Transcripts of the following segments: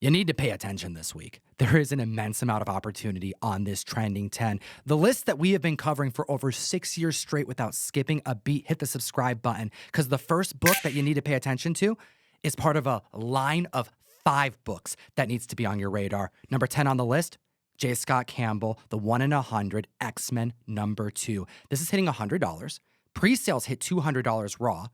You need to pay attention this week. There is an immense amount of opportunity on this Trending 10. The list that we have been covering for over 6 years straight without skipping a beat, hit the subscribe button, because the first book that you need to pay attention to is part of a line of 5 books that needs to be on your radar. Number 10 on the list, J. Scott Campbell, The 1 in 100, X-Men #2. This is hitting $100. Pre-sales hit $200 raw,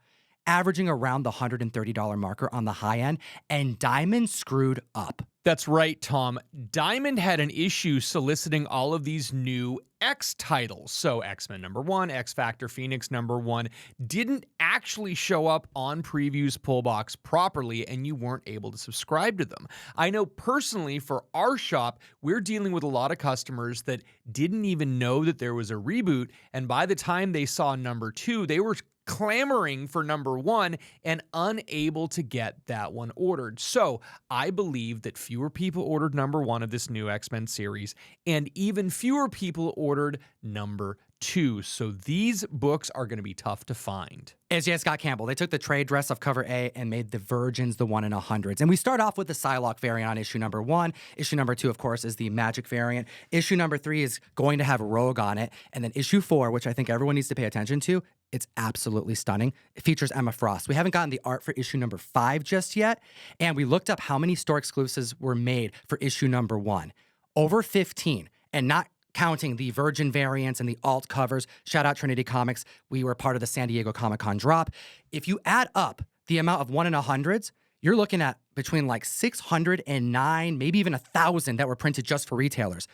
averaging around the $130 marker on the high end, and Diamond screwed up. That's right, Tom. Diamond had an issue soliciting all of these new X titles. So X-Men #1, X-Factor Phoenix #1 didn't actually show up on previews pull box properly, and you weren't able to subscribe to them. I know personally for our shop, we're dealing with a lot of customers that didn't even know that there was a reboot, and by the time they saw #2, they were clamoring for #1 and unable to get that one ordered. So I believe that fewer people ordered #1 of this new X-Men series, and even fewer people ordered #2. So these books are going to be tough to find. It's J. Scott Campbell. They took the trade dress of cover A and made the Virgins the 1 in 100s. And we start off with the Psylocke variant on issue #1. Issue #2, of course, is the Magic variant. Issue #3 is going to have Rogue on it. And then issue 4, which I think everyone needs to pay attention to, it's absolutely stunning. It features Emma Frost. We haven't gotten the art for issue #5 just yet. And we looked up how many store exclusives were made for issue #1. Over 15. And not counting the Virgin variants and the alt covers. Shout out Trinity Comics. We were part of the San Diego Comic-Con drop. If you add up the amount of 1 in 100s, you're looking at between like 609, maybe even 1,000 that were printed just for retailers.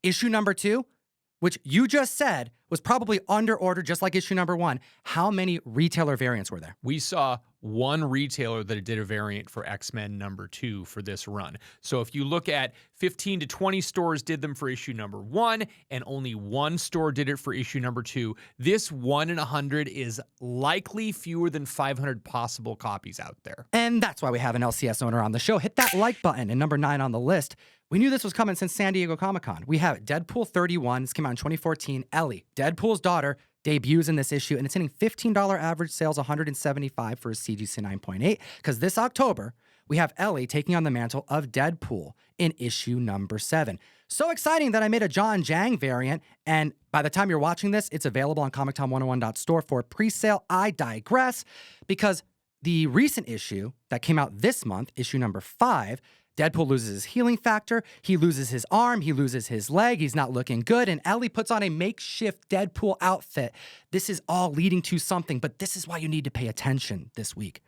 Issue #2, which you just said was probably under ordered just like issue #1. How many retailer variants were there? We saw one retailer that did a variant for X-Men #2 for this run. So if you look at 15 to 20 stores did them for issue #1 and only one store did it for issue #2, this 1 in 100 is likely fewer than 500 possible copies out there. And that's why we have an LCS owner on the show. Hit that like button. And number 9 on the list, we knew this was coming since San Diego Comic-Con. We have Deadpool 31. This came out in 2014. Ellie, Deadpool's daughter, debuts in this issue, and it's hitting $15 average sales, $175 for a CGC 9.8, because this October, we have Ellie taking on the mantle of Deadpool in issue #7. So exciting that I made a John Jang variant, and by the time you're watching this, it's available on ComicTom101.store for pre-sale. I digress, because the recent issue that came out this month, issue #5, Deadpool loses his healing factor, he loses his arm, he loses his leg, he's not looking good, and Ellie puts on a makeshift Deadpool outfit. This is all leading to something, but this is why you need to pay attention this week.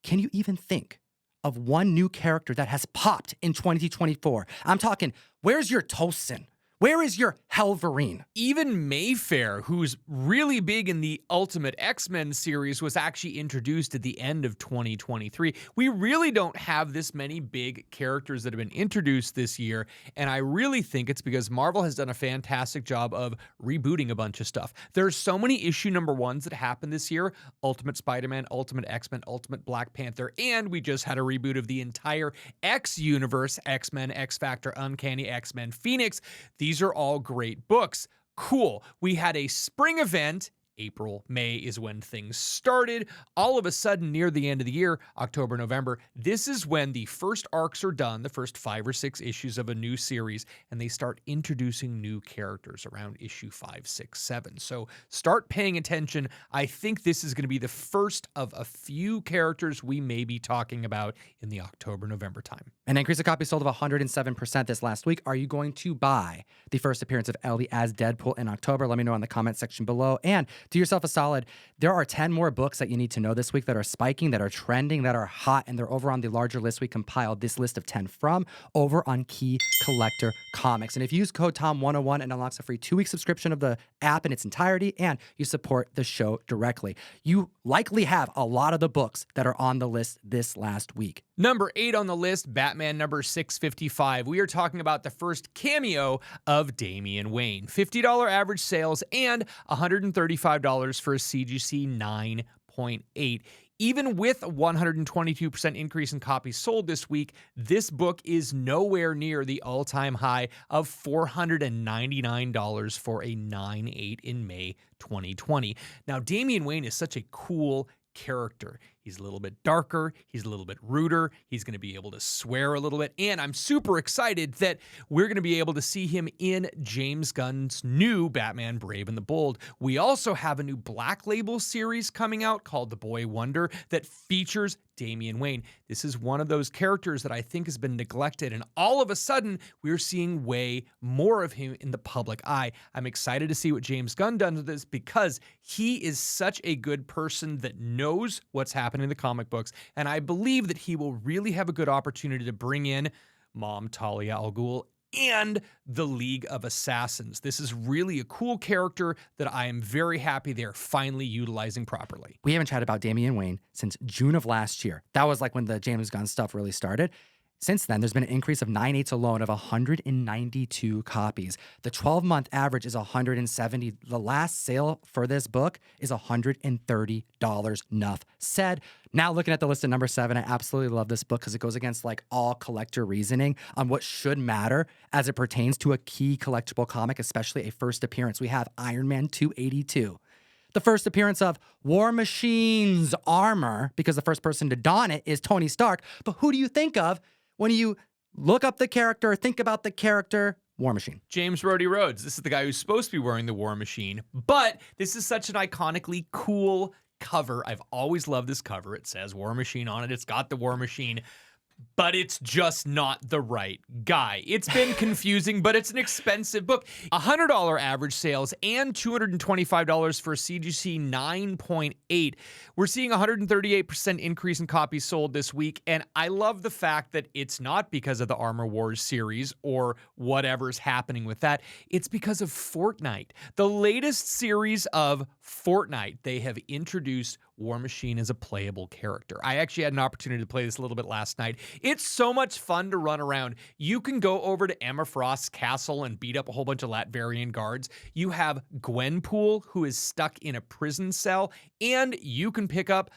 Can you even think of one new character that has popped in 2024? I'm talking, where's your Tosin? Where is your Helverine? Even Mayfair, who's really big in the Ultimate X-Men series, was actually introduced at the end of 2023. We really don't have this many big characters that have been introduced this year, and I really think it's because Marvel has done a fantastic job of rebooting a bunch of stuff. There's so many issue #1s that happened this year: Ultimate Spider-Man, Ultimate X-Men, Ultimate Black Panther, and we just had a reboot of the entire X universe: X-Men, X-Factor, Uncanny X-Men, Phoenix. These are all great books. Cool. We had a spring event. April, May is when things started. All of a sudden, near the end of the year, October, November, this is when the first arcs are done, the first 5 or 6 issues of a new series, and they start introducing new characters around issue 5, 6, 7. So start paying attention. I think this is going to be the first of a few characters we may be talking about in the October, November time. An increase of copies sold of 107% this last week. Are you going to buy the first appearance of Ellie as Deadpool in October? Let me know in the comment section below. And do yourself a solid. There are 10 more books that you need to know this week that are spiking, that are trending, that are hot, and they're over on the larger list we compiled this list of 10 from over on Key Collector Comics. And if you use code TOM101, it unlocks a free 2-week subscription of the app in its entirety, and you support the show directly. You likely have a lot of the books that are on the list this last week. Number 8 on the list, Batman #655. We are talking about the first cameo of Damian Wayne. $50 average sales and $135 for a CGC 9.8. Even with a 122% increase in copies sold this week, this book is nowhere near the all-time high of $499 for a 9.8 in May 2020. Now, Damian Wayne is such a cool character. He's a little bit darker. He's a little bit ruder. He's going to be able to swear a little bit. And I'm super excited that we're going to be able to see him in James Gunn's new Batman Brave and the Bold. We also have a new Black Label series coming out called The Boy Wonder that features Damian Wayne. This is one of those characters that I think has been neglected, and all of a sudden, we're seeing way more of him in the public eye. I'm excited to see what James Gunn does with this because he is such a good person that knows what's happening in the comic books, and I believe that he will really have a good opportunity to bring in Mom Talia al Ghul and the League of Assassins. This is really a cool character that I am very happy they're finally utilizing properly. We haven't chatted about Damian Wayne since June of last year. That was like when the James Gunn stuff really started. Since then, there's been an increase of 9/8 alone of 192 copies. The 12-month average is 170. The last sale for this book is $130. Enough said. Now looking at the list at number 7, I absolutely love this book because it goes against like all collector reasoning on what should matter as it pertains to a key collectible comic, especially a first appearance. We have Iron Man 282. The first appearance of War Machine's armor, because the first person to don it is Tony Stark. But who do you think of when you look up the character, think about the character? War Machine. James Rhodey Rhodes. This is the guy who's supposed to be wearing the War Machine, but this is such an iconically cool cover. I've always loved this cover. It says War Machine on it. It's got the War Machine, but it's just not the right guy. It's been confusing, but it's an expensive book. $100 average sales and $225 for CGC 9.8. We're seeing 138% increase in copies sold this week, and I love the fact that it's not because of the Armor Wars series or whatever's happening with that. It's because of Fortnite. The latest series of Fortnite, they have introduced War Machine as a playable character. I actually had an opportunity to play this a little bit last night. It's so much fun to run around. You can go over to Emma Frost's castle and beat up a whole bunch of Latverian guards. You have Gwenpool, who is stuck in a prison cell, and you can pick up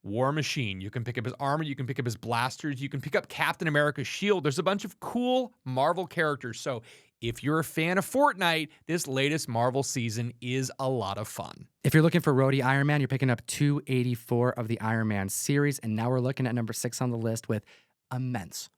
War Machine. You can pick up his armor, you can pick up his blasters, you can pick up Captain America's shield. There's a bunch of cool Marvel characters. So if you're a fan of Fortnite, this latest Marvel season is a lot of fun. If you're looking for Rhodey Iron Man, you're picking up 284 of the Iron Man series, and now we're looking at number 6 on the list with immense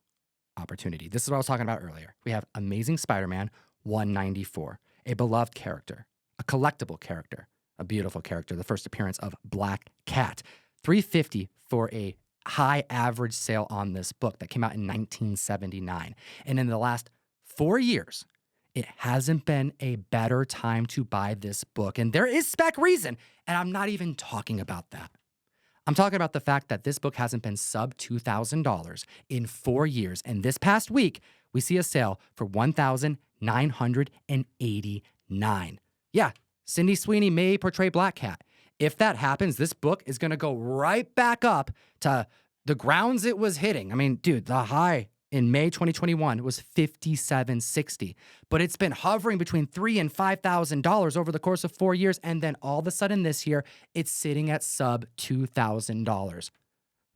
opportunity. This is what I was talking about earlier. We have Amazing Spider-Man 194, a beloved character, a collectible character, a beautiful character, the first appearance of Black Cat. $350 for a high average sale on this book that came out in 1979. And in the last 4 years, it hasn't been a better time to buy this book. And there is spec reason. And I'm not even talking about that. I'm talking about the fact that this book hasn't been sub $2,000 in 4 years. And this past week, we see a sale for $1,989. Yeah, Cindy Sweeney may portray Black Cat. If that happens, this book is going to go right back up to the grounds it was hitting. I mean, dude, the high in May 2021 was $5,760, but it's been hovering between $3,000 and $5,000 over the course of 4 years, and then all of a sudden this year, it's sitting at sub $2,000.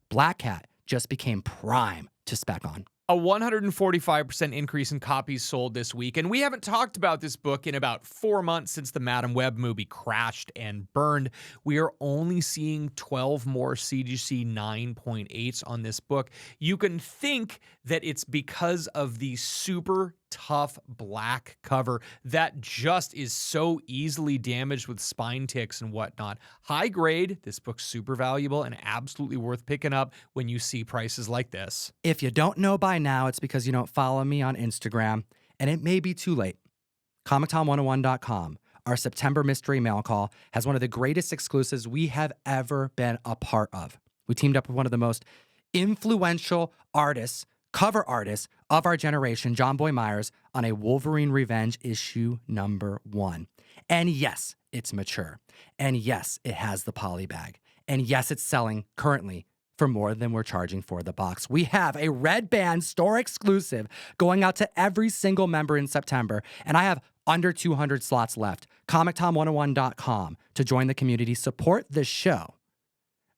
Black Cat just became prime to spec on. A 145% increase in copies sold this week, and we haven't talked about this book in about 4 months since the Madam Web movie crashed and burned. We are only seeing 12 more CGC 9.8s on this book. You can think that it's because of the super tough black cover that just is so easily damaged with spine ticks and whatnot. High grade, this book's super valuable and absolutely worth picking up when you see prices like this. If you don't know by now, it's because you don't follow me on Instagram, and it may be too late. ComicTom101.com, our September mystery mail call, has one of the greatest exclusives we have ever been a part of. We teamed up with one of the most influential artists, cover artists of our generation, John Boy Myers, on a Wolverine Revenge issue number 1. And yes, it's mature. And yes, it has the poly bag. And yes, it's selling currently for more than we're charging for the box. We have a Red Band store exclusive going out to every single member in September. And I have under 200 slots left. ComicTom101.com to join the community, support this show.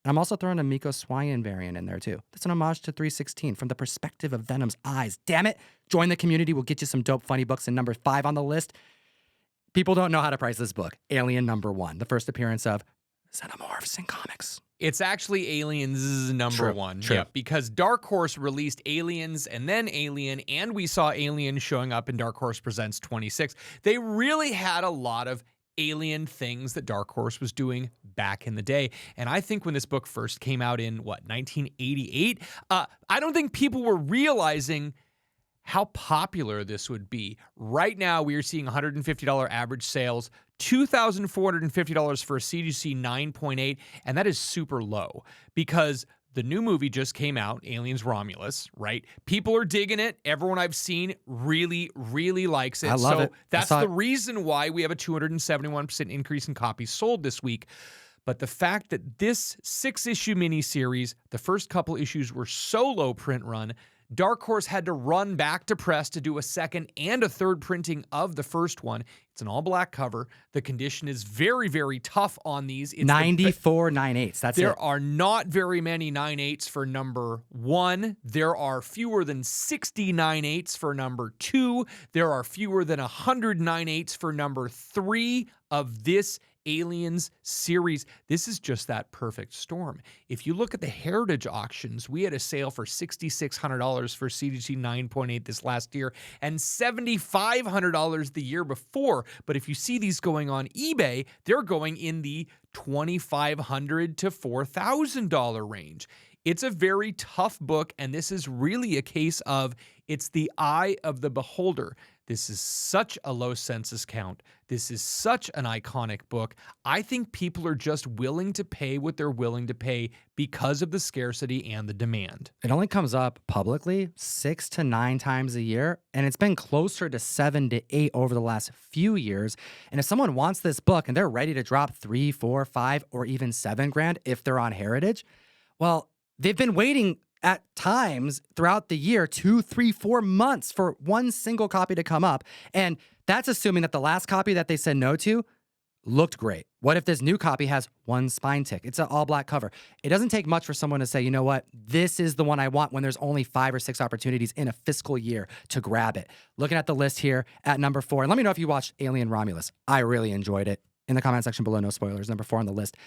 And I'm also throwing a Miko Swyan variant in there too. That's an homage to 316 from the perspective of Venom's eyes. Damn it. Join the community. We'll get you some dope, funny books. And number 5 on the list, people don't know how to price this book. Alien number 1, the first appearance of Xenomorphs in comics. It's actually Aliens number one. True. Yeah, because Dark Horse released Aliens and then Alien, and we saw Alien showing up in Dark Horse Presents 26. They really had a lot of Alien things that Dark Horse was doing back in the day. And I think when this book first came out in, 1988, I don't think people were realizing how popular this would be. Right now, we are seeing $150 average sales, $2,450 for a CGC 9.8, and that is super low because the new movie just came out, Aliens Romulus, right? People are digging it. Everyone I've seen really, really likes it. I love it. That's the reason why we have a 271% increase in copies sold this week. But the fact that this 6-issue miniseries, the first couple issues were so low print run, Dark Horse had to run back to press to do a second and a third printing of the first one. It's an all-black cover. The condition is very, very tough on these. It's 94 9/8. That's it. There are not very many 9/8s for number 1. There are fewer than 60 9/8s for number 2. There are fewer than 100 9/8s for number 3 of this Aliens series. This is just that perfect storm. If you look at the Heritage auctions, we had a sale for $6,600 for CGC 9.8 this last year and $7,500 the year before. But if you see these going on eBay, they're going in the $2,500 to $4,000 range. It's a very tough book, and this is really a case of it's the eye of the beholder. This is such a low census count. This is such an iconic book. I think people are just willing to pay what they're willing to pay because of the scarcity and the demand. It only comes up publicly 6 to 9 times a year, and it's been closer to 7 to 8 over the last few years. And if someone wants this book and they're ready to drop 3, 4, 5, or even $7,000 if they're on Heritage, well, they've been waiting at times throughout the year, 2, 3, 4 months for one single copy to come up. And that's assuming that the last copy that they said no to looked great. What if this new copy has one spine tick? It's an all black cover. It doesn't take much for someone to say, you know what, this is the one I want when there's only 5 or 6 opportunities in a fiscal year to grab it. Looking at the list here at number 4, and let me know if you watched Alien Romulus. I really enjoyed it. In the comment section below, no spoilers. Number 4 on the list.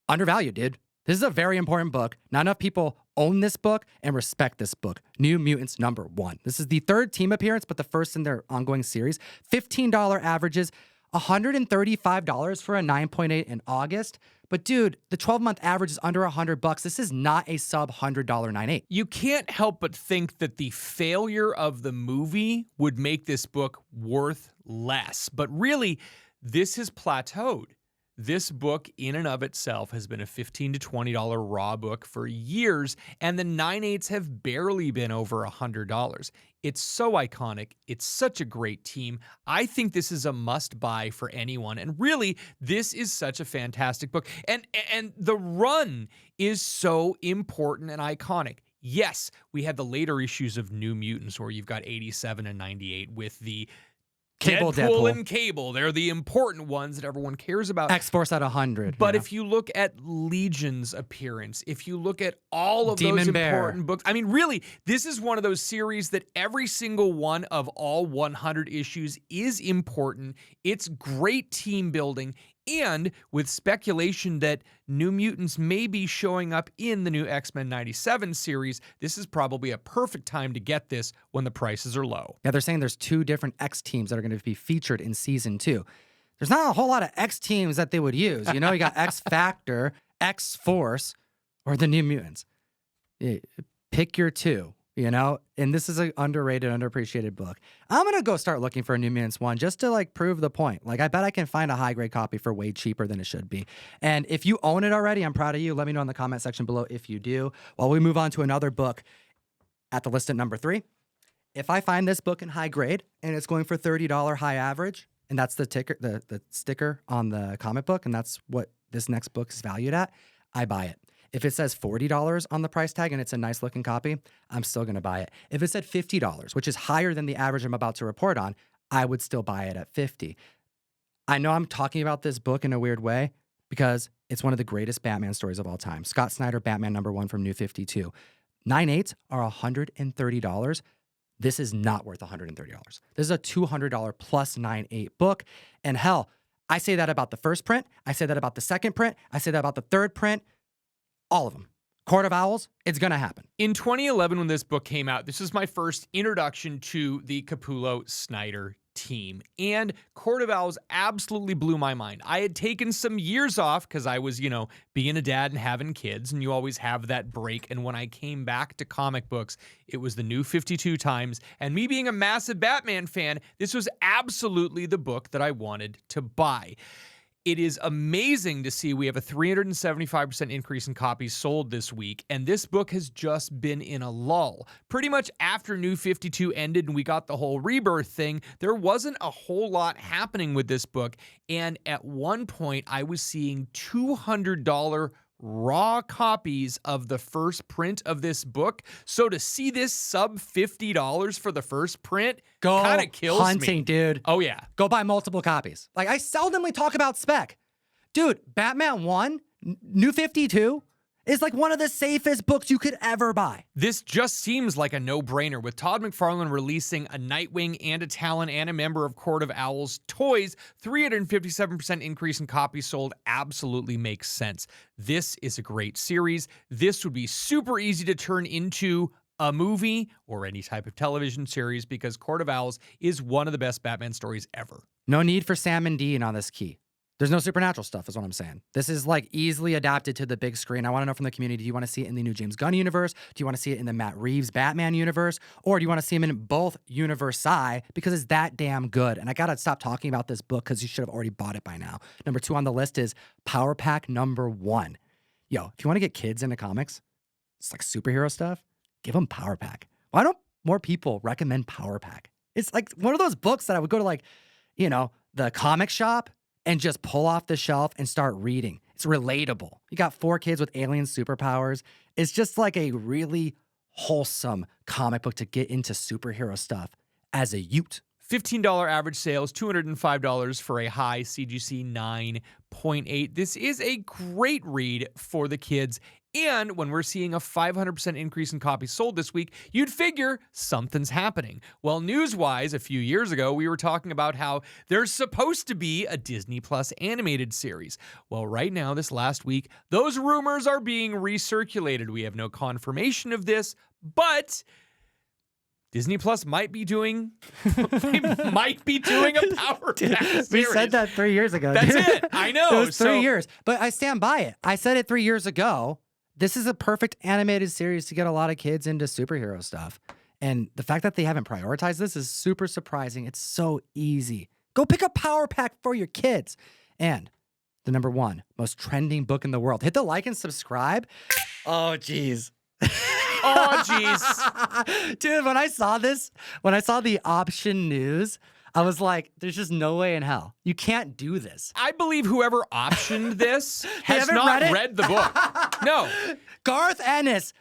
Undervalued, dude. This is a very important book. Not enough people own this book and respect this book. New Mutants number 1. This is the 3rd team appearance, but the first in their ongoing series. $15 averages, $135 for a 9.8 in August. But dude, the 12-month average is under $100. This is not a sub $100 9.8. You can't help but think that the failure of the movie would make this book worth less. But really, this has plateaued. This book in and of itself has been a $15 to $20 raw book for years, and the 9/8s have barely been over $100. It's so iconic. It's such a great team. I think this is a must-buy for anyone, and really, this is such a fantastic book. And the run is so important and iconic. Yes, we had the later issues of New Mutants where you've got 87 and 98 with the Deadpool and Cable. They're the important ones that everyone cares about. X-Force at 100. But if you look at Legion's appearance, if you look at all of those important books, I mean, really, this is one of those series that every single one of all 100 issues is important. It's great team building. And with speculation that New Mutants may be showing up in the new X-Men 97 series, this is probably a perfect time to get this when the prices are low. Yeah, they're saying there's 2 different X teams that are going to be featured in season 2. There's not a whole lot of X teams that they would use. You know, you got X Factor, X Force, or the New Mutants. Pick your 2. You know, and this is an underrated, underappreciated book. I'm going to go start looking for a New Mutants 1 just to like prove the point. Like, I bet I can find a high grade copy for way cheaper than it should be. And if you own it already, I'm proud of you. Let me know in the comment section below if you do. While we move on to another book at the list at number 3. If I find this book in high grade and it's going for $30 high average, and that's the sticker on the comic book, and that's what this next book is valued at, I buy it. If it says $40 on the price tag and it's a nice looking copy, I'm still going to buy it. If it said $50, which is higher than the average I'm about to report on, I would still buy it at $50. I know I'm talking about this book in a weird way because it's one of the greatest Batman stories of all time. Scott Snyder, Batman number 1 from New 52. 9/8s are $130. This is not worth $130. This is a $200 plus 9/8 book. And hell, I say that about the first print. I say that about the second print. I say that about the third print. All of them. Court of Owls, it's going to happen. In 2011, when this book came out, this was my first introduction to the Capullo-Snyder team. And Court of Owls absolutely blew my mind. I had taken some years off because I was, being a dad and having kids, and you always have that break. And when I came back to comic books, it was the New 52 Times. And me being a massive Batman fan, this was absolutely the book that I wanted to buy. It is amazing to see we have a 375% increase in copies sold this week, and this book has just been in a lull. Pretty much after New 52 ended and we got the whole rebirth thing, there wasn't a whole lot happening with this book, and at one point I was seeing $200 raw copies of the first print of this book. So to see this sub $50 for the first print kind of kills hunting, me. dude. Oh, yeah. Go buy multiple copies. Like, I seldomly talk about spec. Dude, Batman 1, New 52, is like one of the safest books you could ever buy. This just seems like a no-brainer. With Todd McFarlane releasing a Nightwing and a Talon and a member of Court of Owls toys, 357% increase in copies sold absolutely makes sense. This is a great series. This would be super easy to turn into a movie or any type of television series because Court of Owls is one of the best Batman stories ever. No need for Sam and Dean on this key. There's no supernatural stuff is what I'm saying. This is like easily adapted to the big screen. I want to know from the community, do you want to see it in the new James Gunn universe? Do you want to see it in the Matt Reeves Batman universe? Or do you want to see him in both universi? Because it's that damn good. And I got to stop talking about this book because you should have already bought it by now. Number 2 on the list is Power Pack number 1. Yo, if you want to get kids into comics, it's like superhero stuff, give them Power Pack. Why don't more people recommend Power Pack? It's like one of those books that I would go to the comic shop and just pull off the shelf and start reading. It's relatable. You got 4 kids with alien superpowers. It's just like a really wholesome comic book to get into superhero stuff as a youth. $15 average sales, $205 for a high CGC 9.8. This is a great read for the kids. And when we're seeing a 500% increase in copies sold this week, you'd figure something's happening. Well, news-wise, a few years ago, we were talking about how there's supposed to be a Disney Plus animated series. Well, right now, this last week, those rumors are being recirculated. We have no confirmation of this, but Disney Plus might be doing a Power Pack series. We said that 3 years ago. That's it. I know. It was 3 years. But I stand by it. I said it 3 years ago. This is a perfect animated series to get a lot of kids into superhero stuff. And the fact that they haven't prioritized this is super surprising. It's so easy. Go pick a Power Pack for your kids. And the number 1 most trending book in the world. Hit the like and subscribe. Oh, geez. Oh, jeez. Dude, when I saw the option news, I was like, there's just no way in hell. You can't do this. I believe whoever optioned this has not read the book. No. Garth Ennis,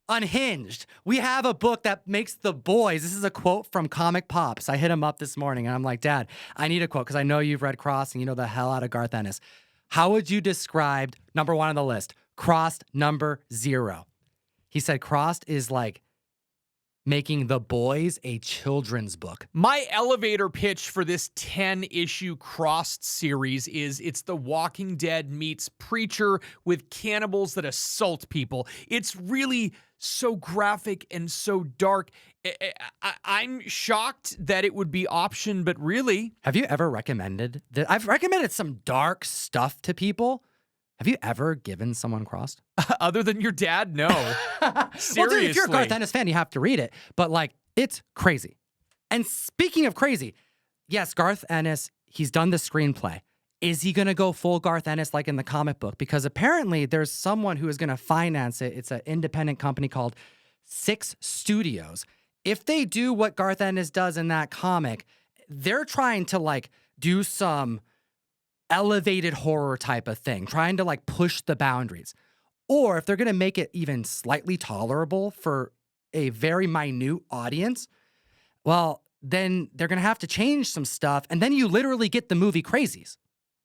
Unhinged. We have a book that makes the boys. This is a quote from Comic Pops. I hit him up this morning and I'm like, Dad, I need a quote because I know you've read Cross and you know the hell out of Garth Ennis. How would you describe number 1 on the list? Crossed number 0. He said Crossed is like making The Boys a children's book. My elevator pitch for this 10-issue Crossed series is it's The Walking Dead meets Preacher with cannibals that assault people. It's really so graphic and so dark. I'm shocked that it would be optioned, but really. Have you ever recommended that? I've recommended some dark stuff to people. Have you ever given someone Crossed? Other than your dad? No. Seriously. Well, dude, if you're a Garth Ennis fan, you have to read it. But, like, it's crazy. And speaking of crazy, yes, Garth Ennis, he's done the screenplay. Is he going to go full Garth Ennis like in the comic book? Because apparently there's someone who is going to finance it. It's an independent company called 6 Studios. If they do what Garth Ennis does in that comic, they're trying to, like, do some elevated horror type of thing, trying to like push the boundaries. Or if they're going to make it even slightly tolerable for a very minute audience, well, then they're going to have to change some stuff. And then you literally get the movie Crazies.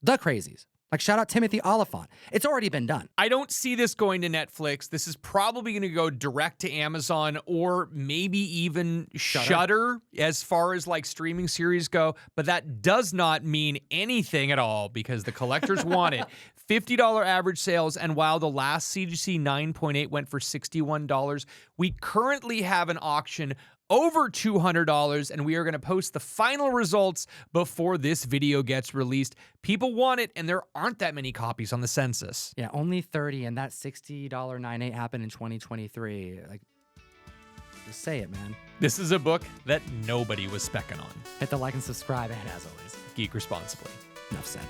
The Crazies. Like, shout out Timothy Oliphant. It's already been done. I don't see this going to Netflix. This is probably going to go direct to Amazon or maybe even Shudder as far as like streaming series go. But that does not mean anything at all because the collectors want it. $50 average sales. And while the last CGC 9.8 went for $61, we currently have an auction over $200, and we are going to post the final results before this video gets released. People want it, and there aren't that many copies on the census. Yeah, only 30, and that $60 9.8 happened in 2023. Like, just say it, man. This is a book that nobody was specking on. Hit the like and subscribe, and as always, Geek responsibly. Enough said.